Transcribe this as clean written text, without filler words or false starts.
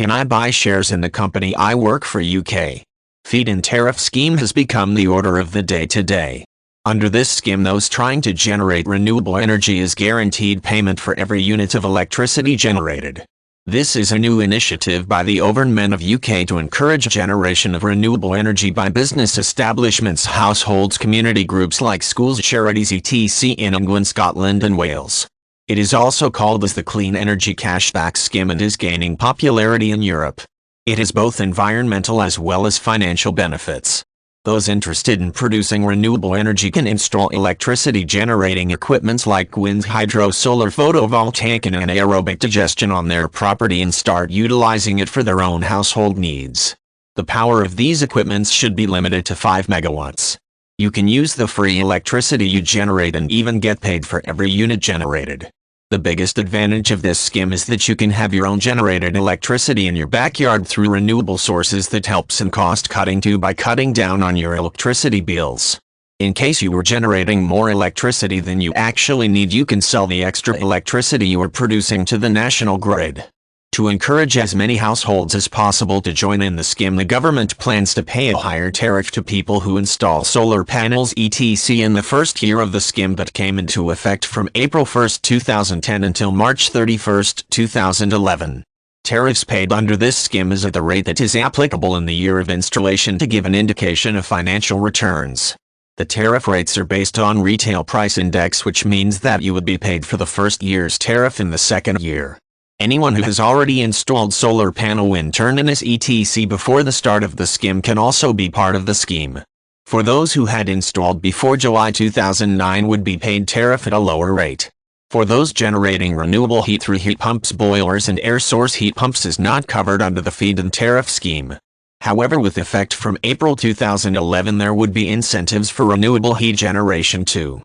Can I buy shares in the company I work for? UK. Feed-in tariff scheme has become the order of the day today. Under this scheme, those trying to generate renewable energy is guaranteed payment for every unit of electricity generated. This is a new initiative by the government of UK to encourage generation of renewable energy by business establishments, households, community groups like schools, charities etc. in England, Scotland and Wales. It is also called as the Clean Energy Cashback Scheme and is gaining popularity in Europe. It has both environmental as well as financial benefits. Those interested in producing renewable energy can install electricity generating equipments like wind, hydro, solar, photovoltaic and anaerobic digestion on their property and start utilizing it for their own household needs. The power of these equipments should be limited to 5 megawatts. You can use the free electricity you generate and even get paid for every unit generated. The biggest advantage of this scheme is that you can have your own generated electricity in your backyard through renewable sources that helps in cost cutting too by cutting down on your electricity bills. In case you were generating more electricity than you actually need, you can sell the extra electricity you are producing to the national grid. To encourage as many households as possible to join in the scheme, the government plans to pay a higher tariff to people who install solar panels etc. in the first year of the scheme that came into effect from April 1, 2010 until March 31, 2011. Tariffs paid under this scheme is at the rate that is applicable in the year of installation to give an indication of financial returns. The tariff rates are based on retail price index, which means that you would be paid for the first year's tariff in the second year. Anyone who has already installed solar panel, wind turbines etc. before the start of the scheme can also be part of the scheme. For those who had installed before July 2009 would be paid tariff at a lower rate. For those generating renewable heat through heat pumps, boilers and air source heat pumps is not covered under the feed-in tariff scheme. However, with effect from April 2011 there would be incentives for renewable heat generation too.